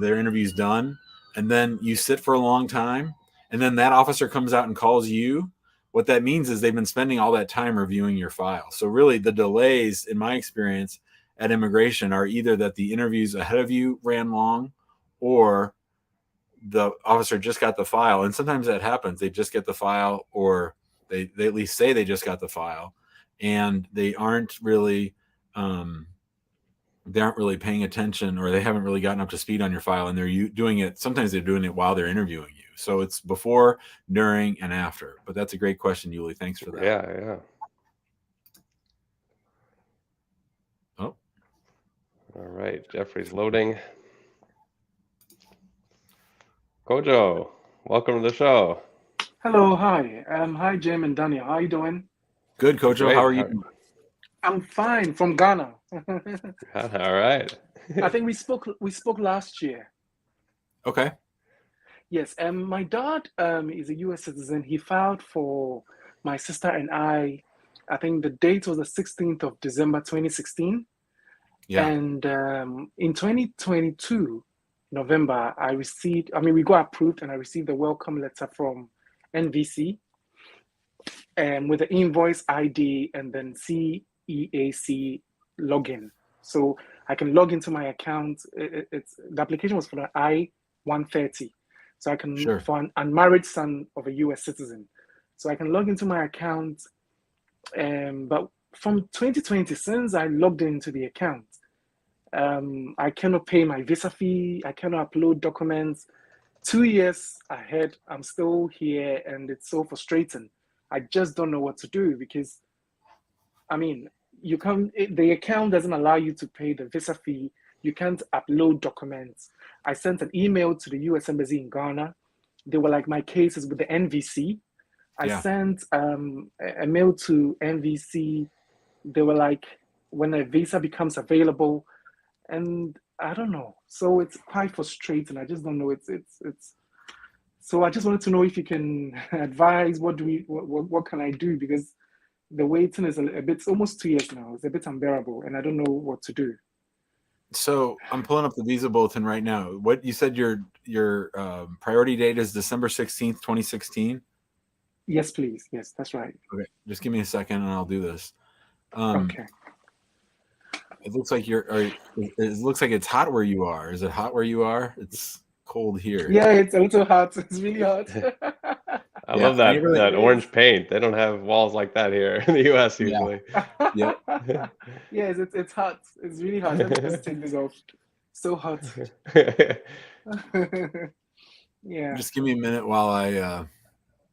their interview's done, and then you sit for a long time, and then that officer comes out and calls you, what that means is they've been spending all that time reviewing your file. So really the delays, in my experience, at immigration are either that the interviews ahead of you ran long, or the officer just got the file. And sometimes that happens. They just get the file, or they at least say they just got the file, and they aren't really paying attention, or they haven't really gotten up to speed on your file, and they're doing it. Sometimes they're doing it while they're interviewing you. So it's before, during, and after. But that's a great question, Yuli. Thanks for that. Yeah. Oh. All right, Jeffrey's loading. Kojo, welcome to the show. Hello, hi. Hi, Jim and Daniel. How you doing? Good, Kojo. Great. How are you? I'm fine. From Ghana. All right. I think we spoke last year. Okay. Yes. My dad is a U.S. citizen. He filed for my sister and I. I think the date was the 16th of December 2016. Yeah. And in 2022 November, we got approved, and I received a welcome letter from NVC, with the invoice ID and then CEAC login. So I can log into my account. The application was for the I-130. So I can, Sure. for an unmarried son of a US citizen. So I can log into my account. But from 2020, since I logged into the account, I cannot pay my visa fee. I cannot upload documents. 2 years ahead, I'm still here, and it's so frustrating. I just don't know what to do, because, the account doesn't allow you to pay the visa fee. You can't upload documents. I sent an email to the U.S. Embassy in Ghana. They were like, my case is with the NVC. I sent a mail to NVC. They were like, when a visa becomes available, and I don't know. So it's quite frustrating. I just don't know. It's. So I just wanted to know if you can advise. What can I do? Because the waiting is a bit, almost 2 years now. It's a bit unbearable, and I don't know what to do. So I'm pulling up the visa bulletin right now. What you said, your priority date is December 16th, 2016? Yes, please. Yes, that's right. Okay, just give me a second and I'll do this. Okay. It looks like it looks like it's hot where you are. Is it hot where you are? It's cold here. Yeah, it's a little hot. It's really hot. I love that orange paint. They don't have walls like that here in the U.S. usually. Yeah. Yes, it's hot. It's really hot. Let me just take this off. So hot. Yeah. Just give me a minute while I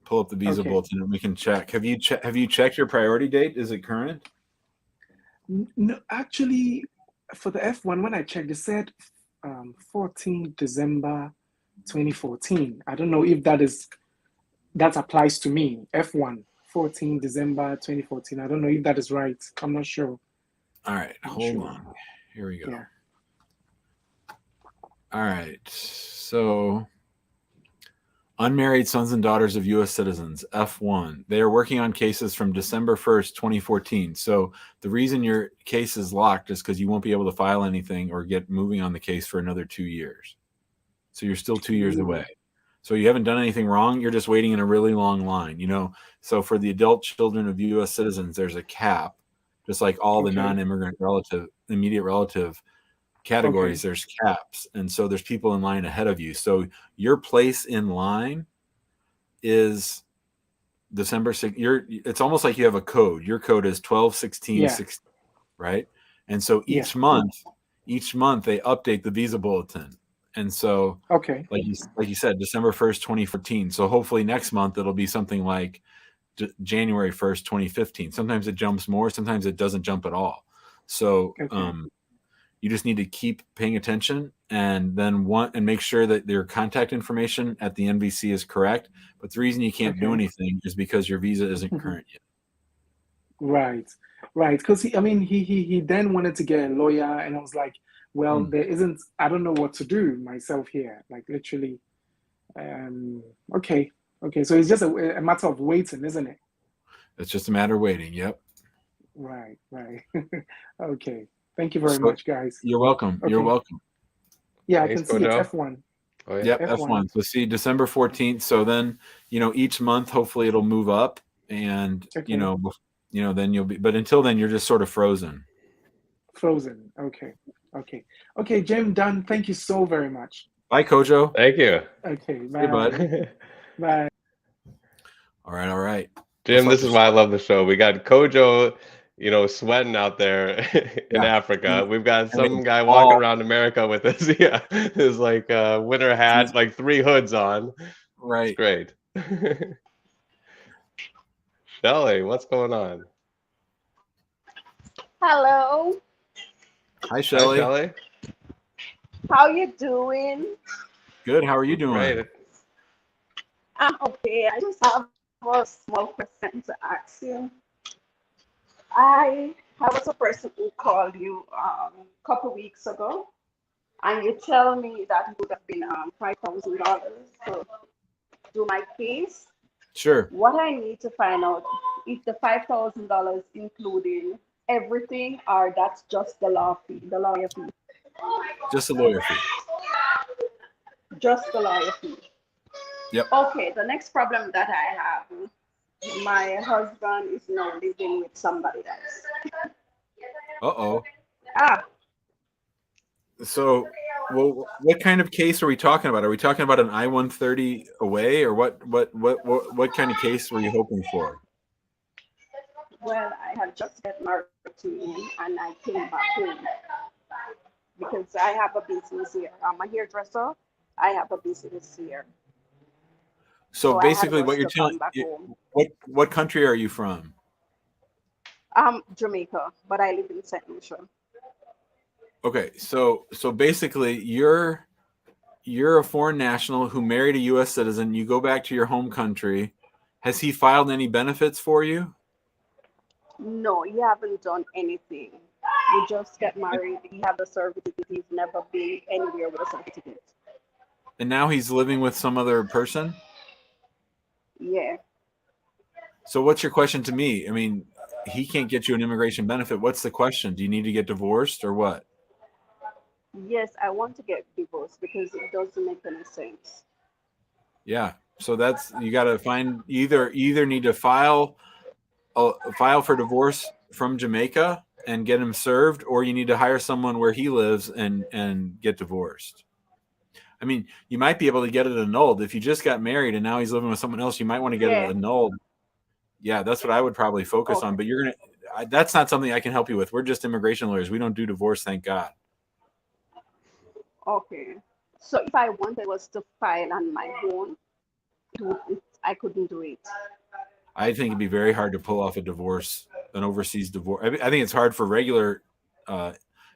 pull up the visa bulletin and we can check. Have you checked your priority date? Is it current? No, actually, for the F1, when I checked, it said 14 December 2014. I don't know if that applies to me. F1, 14 December 2014. I don't know if that is right. I'm not sure. All right, hold on. Here we go. Yeah. All right. So, unmarried sons and daughters of U.S. citizens, F1. They are working on cases from December 1st, 2014. So the reason your case is locked is because you won't be able to file anything or get moving on the case for another 2 years. So you're still 2 years away. So you haven't done anything wrong. You're just waiting in a really long line, So for the adult children of U.S. citizens, there's a cap, just like all the non-immigrant immediate relative categories, there's caps. And so there's people in line ahead of you. So your place in line is December 6th, it's almost like you have a code. Your code is 12/16/16, right? And so each month they update the visa bulletin. And so like you said, December 1st, 2014. So hopefully next month it'll be something like January 1st, 2015. Sometimes it jumps more, sometimes it doesn't jump at all. So you just need to keep paying attention and then make sure that their contact information at the NVC is correct. But the reason you can't do anything is because your visa isn't current yet. Right. Because he then wanted to get a lawyer, and I was like, well, there isn't. I don't know what to do myself here. Like literally. Okay. So it's just a matter of waiting, isn't it? It's just a matter of waiting. Yep. Right. Okay. Thank you very much, guys. You're welcome. Okay. You're welcome. Yeah, I can see it's F1. Oh, yeah. Yep, F1. So see December 14th. So then, each month, hopefully it'll move up and, then you'll be, but until then, you're just sort of frozen. Okay, Jim, Dan, thank you so very much. Bye, Kojo. Thank you. Okay, bye. Hey, bud. Bye. All right. Jim, this is why I love the show. We got Kojo, sweating out there in Africa. We've got some guy walking around America with us. Yeah, his like winter hat, like 3 hoods on. Right. It's great. Shelly, what's going on? Hello. Hi, Shelly. Hi, Shelly. How you doing? Good. How are you doing? Great. I'm okay. I just have a small question to ask you. I was a person who called you a couple weeks ago, and you tell me that it would have been $5,000 to do my case. Sure. What I need to find out if the $5,000 including everything, or that's just the lawyer fee. Just the lawyer fee. Just the lawyer fee. Yep. Okay, the next problem that I have, my husband is now living with somebody else. Uh-oh. Ah. So, well, what kind of case are we talking about? Are we talking about an I-130 away, or what kind of case were you hoping for? Well, I have just got married to him, and I came back home because I have a business here. I'm a hairdresser. I have a business here. So basically, what you're telling, what country are you from? Jamaica, but I live in St. Lucia. Okay, so basically, you're a foreign national who married a U.S. citizen. You go back to your home country. Has he filed any benefits for you? No, he haven't done anything. We just get married. He had the certificate. He's never been anywhere with a certificate. And now he's living with some other person? Yeah. So what's your question to me? I mean, he can't get you an immigration benefit. What's the question? Do you need to get divorced or what? Yes, I want to get divorced because it doesn't make any sense. Yeah. So that's, you got to find, either need to file for divorce from Jamaica and get him served, or you need to hire someone where he lives and get divorced. I mean, you might be able to get it annulled. If you just got married and now he's living with someone else, you might want to get it annulled. Yeah, that's what I would probably focus on. But that's not something I can help you with. We're just immigration lawyers. We don't do divorce, thank God. Okay. So if I wanted was to file on my own, I couldn't do it. I think it'd be very hard to pull off a divorce, an overseas divorce. I think it's hard for regular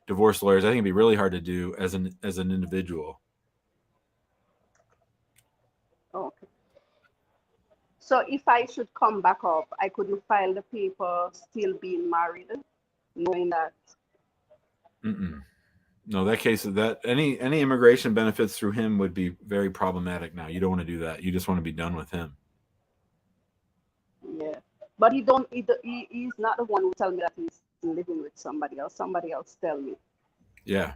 divorce lawyers. I think it'd be really hard to do as an individual. Okay. So if I should come back up, I couldn't file the paper still being married, knowing that. No, that case, that any immigration benefits through him would be very problematic. Now, you don't want to do that. You just want to be done with him. Yeah, but he's not the one who tell me that he's living with somebody else. Somebody else tell me. Yeah,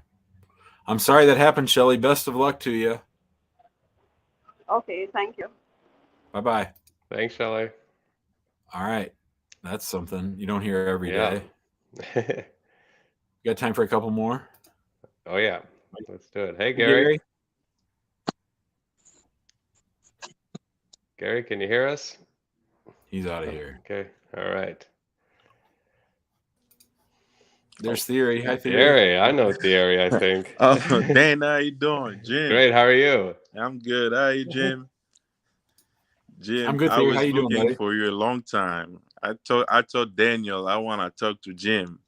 I'm sorry that happened, Shelly. Best of luck to you. Okay, thank you. Bye-bye. Thanks, Shelly. All right, that's something you don't hear every day. You got time for a couple more? Oh yeah, let's do it. Hey, Gary. Gary, can you hear us? He's out of here. Okay. All right. There's Theory. Hi, Theory. Theory. I know Theory, I think. Dan, how you doing? Jim. Great. How are you? I'm good. How are you, Jim? Jim, I'm good, I Theory. was How you doing, looking buddy? for you a long time. I told Daniel I want to talk to Jim.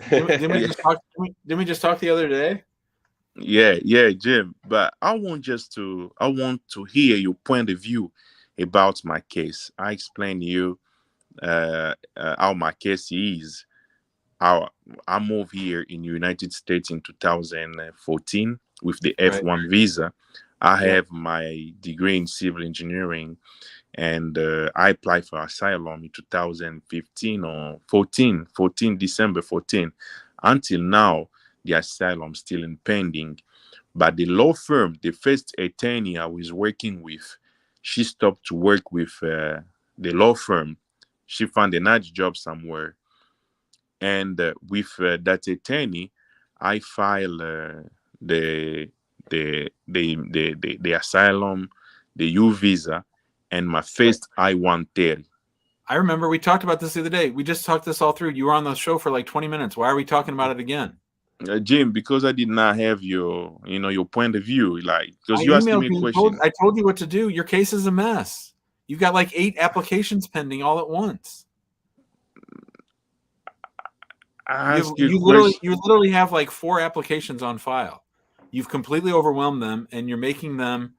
Didn't we just talk the other day? Yeah, Jim. But I want to hear your point of view about my case. I explained to you how my case is. How I moved here in the United States in 2014 with the F1 visa. I have my degree in civil engineering, and I applied for asylum in 2015 or 14, December 14. Until now, the asylum still in pending. But the law firm, the first attorney I was working with, she stopped to work with the law firm. She found another job somewhere. And with that attorney, I filed the asylum, the U visa, and my first I-130. I remember we talked about this the other day. We just talked this all through. You were on the show for like 20 minutes. Why are we talking about it again? Jim, because I did not have your point of view, like, because you asked me a question. I told you what to do. Your case is a mess. You've got like 8 applications pending all at once. You literally have like 4 applications on file. You've completely overwhelmed them, and you're making them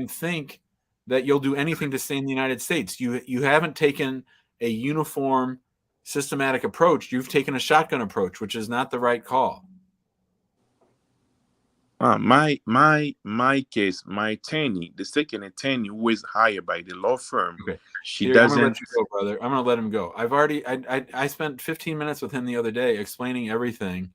think that you'll do anything to stay in the United States. You haven't taken a uniform, systematic approach. You've taken a shotgun approach, which is not the right call. My case, my attorney, the second attorney who is hired by the law firm, she doesn't. I'm gonna let you go, brother. I'm gonna let him go. I spent 15 minutes with him the other day explaining everything.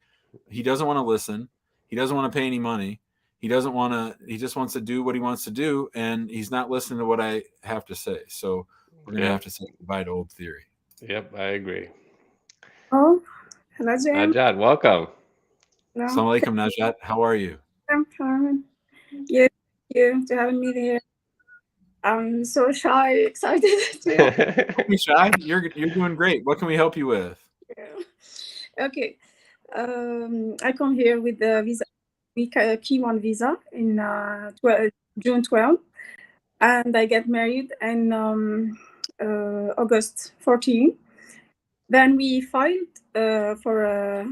He doesn't want to listen. He doesn't want to pay any money. He just wants to do what he wants to do, and he's not listening to what I have to say. So we're gonna have to say goodbye to old Theory. Yep, I agree. Oh, hello, Jim. Najat, welcome. Assalamu alaikum, Najat. How are you? I'm fine. Yeah, thank you to having me here. I'm so shy, excited. Don't be shy. You're doing great. What can we help you with? Yeah. Okay. I come here with the visa, K1 visa in June 12, and I get married in August 14. Then we filed for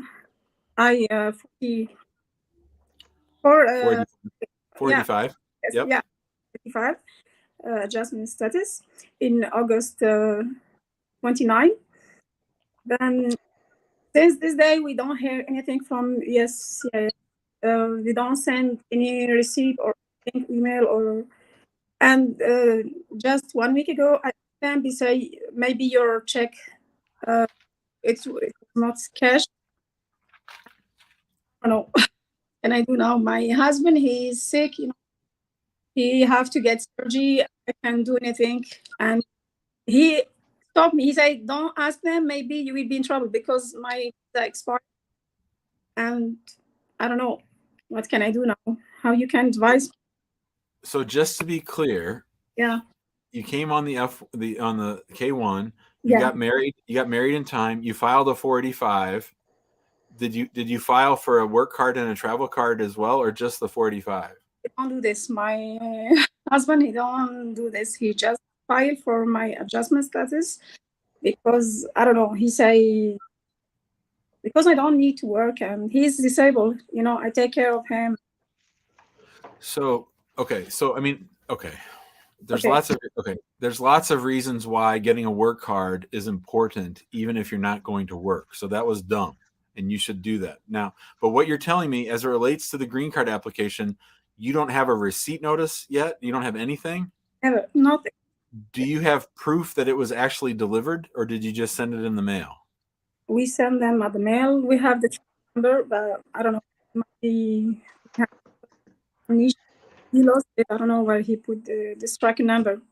I-40. For 485. Yep. Yeah, 45 adjustment status in August 29. Then since this day, we don't hear anything from USCIS. We don't send any receipt or email and just 1 week ago, I can be say maybe your check it's not cash. I don't know. And I do now. My husband, he's sick, he have to get surgery. I can't do anything. And he stopped me. He said, don't ask them. Maybe you will be in trouble because my visa expired. And I don't know. What can I do now? How you can advise me? So just to be clear, yeah, you came on the K1. You got married. You got married in time. You filed a 485. Did you file for a work card and a travel card as well, or just the 485? I don't do this. My husband, he don't do this. He just filed for my adjustment status because I don't know. He say because I don't need to work and he's disabled. I take care of him. So okay. So I mean, okay. There's lots of reasons why getting a work card is important, even if you're not going to work. So that was dumb. And you should do that now. But what you're telling me as it relates to the green card application, you don't have a receipt notice yet? You don't have anything? Never, nothing. Do you have proof that it was actually delivered, or did you just send it in the mail? We send them at the mail. We have the number, but I don't know. He lost it. I don't know where he put this tracking number.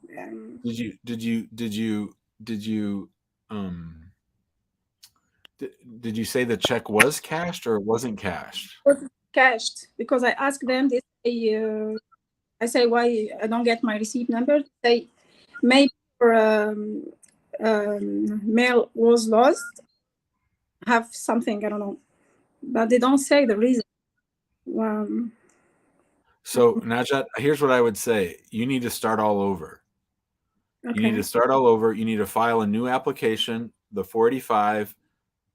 Did you say the check was cashed or it wasn't cashed? It was cashed because I asked them. They say, I say why I don't get my receipt number. They say maybe or mail was lost, have something, I don't know, but they don't say the reason. So Najat, here's what I would say: you need to start all over. You need Okay. to start all over. You need to file a new application, the 485,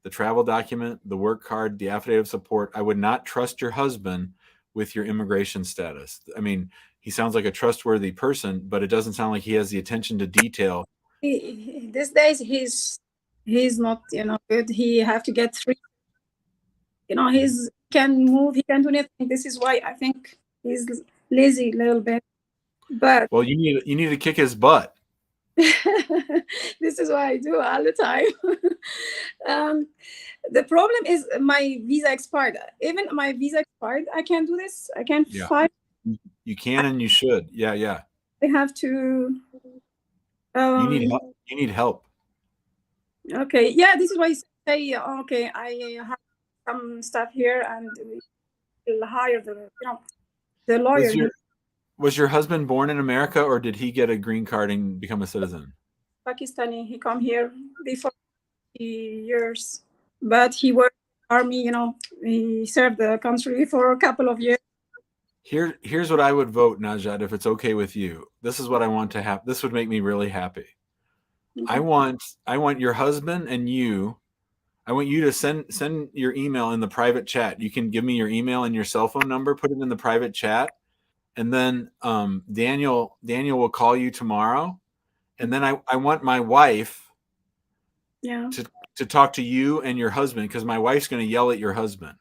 the travel document, the work card, the affidavit of support. I would not trust your husband with your immigration status. I mean, he sounds like a trustworthy person, but it doesn't sound like he has the attention to detail. These days he's not, good. He have to get three. He's can move. He can do anything. This is why I think he's lazy a little bit. But well, you need to kick his butt. This is what I do all the time. The problem is my visa expired. Even my visa expired, I can't do this. I can't file. You can and you should. Yeah. I have to. You need help. You need help. Okay. Yeah, this is why I say okay. I have some stuff here, and we'll hire the lawyer. Was your husband born in America, or did he get a green card and become a citizen? Pakistani. He come here before years, but he worked in the army. He served the country for a couple of years. Here's what I would vote, Najat, if it's okay with you. This is what I want to happen. This would make me really happy. Okay. I want your husband and you. I want you to send your email in the private chat. You can give me your email and your cell phone number. Put it in the private chat, and then Daniel will call you tomorrow. And then I want my wife to talk to you and your husband, because my wife's going to yell at your husband,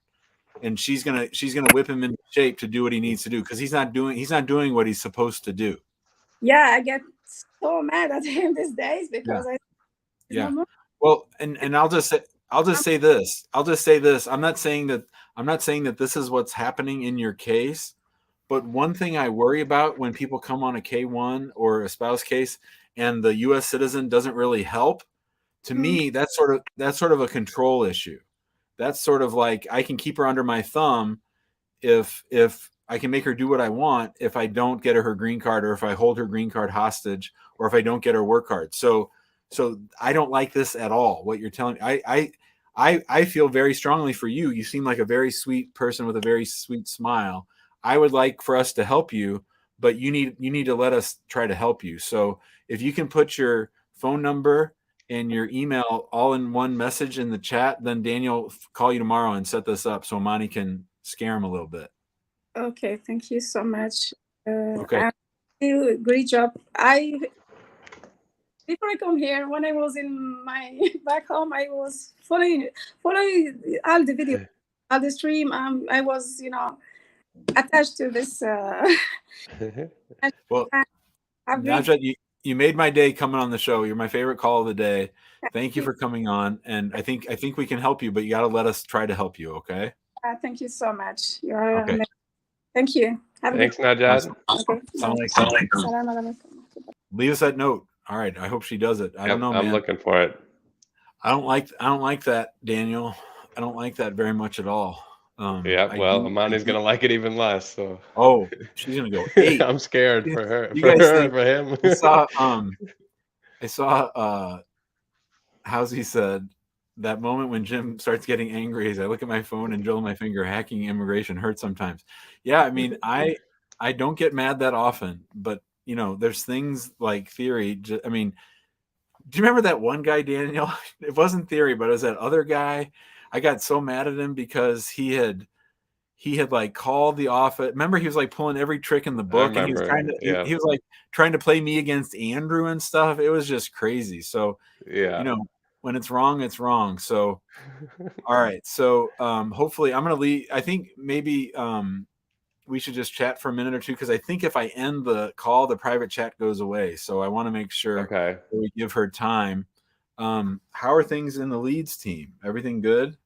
and she's gonna whip him into shape to do what he needs to do, because he's not doing what he's supposed to do. Yeah, I get so mad at him these days because Well, and I'll just say this. I'm not saying that this is what's happening in your case, but one thing I worry about when people come on a K-1 or a spouse case and the U.S. citizen doesn't really help, to me, that's sort of a control issue. That's sort of like, I can keep her under my thumb if I can make her do what I want if I don't get her green card, or if I hold her green card hostage, or if I don't get her work card. So I don't like this at all, what you're telling me. I feel very strongly for you. You seem like a very sweet person with a very sweet smile. I would like for us to help you, but you need to let us try to help you. So if you can put your phone number and your email all in one message in the chat, then Daniel will call you tomorrow and set this up so Monty can scare him a little bit. Okay, thank you so much. Okay. Great job. Before I come here, when I was in my back home, I was following all the video, all the stream. I was, attached to this. Well, Najat, you made my day coming on the show. You're my favorite call of the day. Thank you for coming on, and I think we can help you, but you got to let us try to help you. Okay. Thank you so much. You're okay. Thank you. Thanks, Najat. Okay. Leave us that note. All right. I hope she does it. I don't know, man. I'm looking for it. I don't like that, Daniel. I don't like that very much at all. Well, Amani's gonna like it even less. So. Oh, she's gonna go 8. I'm scared for her. You guys think, for him. I saw how's he said that moment when Jim starts getting angry as I look at my phone and drill my finger. Hacking immigration hurts sometimes. Yeah, I mean, I don't get mad that often, but there's things like theory. I mean, do you remember that one guy, Daniel? It wasn't theory, but it was that other guy. I got so mad at him because he had like called the office. Remember, he was like pulling every trick in the book, and he was trying to he was like trying to play me against Andrew and stuff. It was just crazy. So when it's wrong, it's wrong. So all right. So hopefully I'm gonna leave. I think maybe we should just chat for a minute or two, because I think if I end the call, the private chat goes away. So I want to make sure that we give her time. How are things in the Leeds team? Everything good?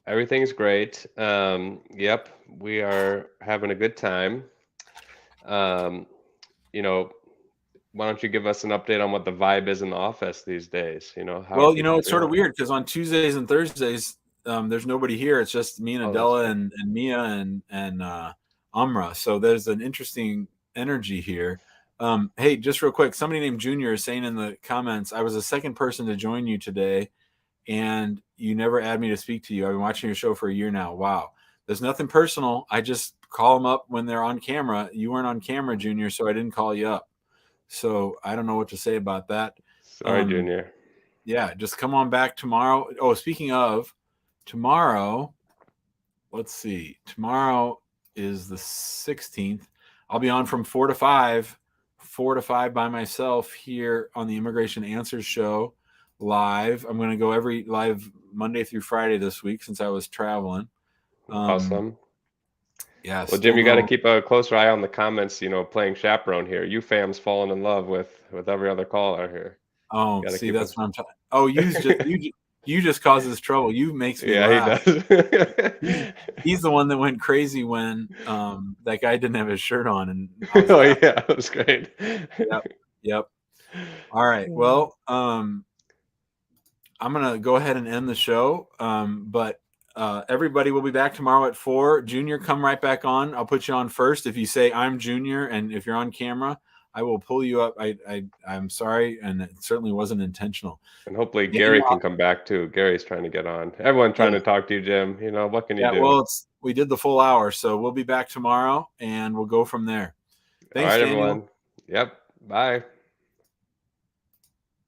Everything's great. Yep, we are having a good time. Why don't you give us an update on what the vibe is in the office these days? Well, it's sort of weird because on Tuesdays and Thursdays, there's nobody here. It's just me and Adela and Mia and Amra. So there's an interesting energy here. Hey, just real quick, somebody named Junior is saying in the comments, I was the second person to join you today, and you never add me to speak to you. I've been watching your show for a year now. Wow. There's nothing personal. I just call them up when they're on camera. You weren't on camera, Junior, so I didn't call you up. So I don't know what to say about that. Sorry, Junior. Yeah, just come on back tomorrow. Oh, speaking of tomorrow, let's see. Tomorrow is the 16th. I'll be on from 4 to 5 by myself here on the Immigration Answers Show live. I'm going to go every live Monday through Friday this week since I was traveling. Awesome. Yeah. Well, Jim, you got to keep a closer eye on the comments. Playing chaperone here. You fam's falling in love with every other caller here. Oh, see, that's what I'm talking. Oh, you just causes trouble. You makes me laugh. He does. He's the one that went crazy when that guy didn't have his shirt on, and oh yeah, that was great. Yep. All right. Well, I'm gonna go ahead and end the show. But everybody will be back tomorrow at 4. Junior, come right back on. I'll put you on first. If you say I'm Junior, and if you're on camera, I will pull you up. I'm sorry, and it certainly wasn't intentional. And hopefully Gary can come back too. Gary's trying to get on. Everyone trying to talk to you, Jim. What can you do? Well, we did the full hour, so we'll be back tomorrow, and we'll go from there. Thanks, all right, Daniel. everyone. Yep. Bye.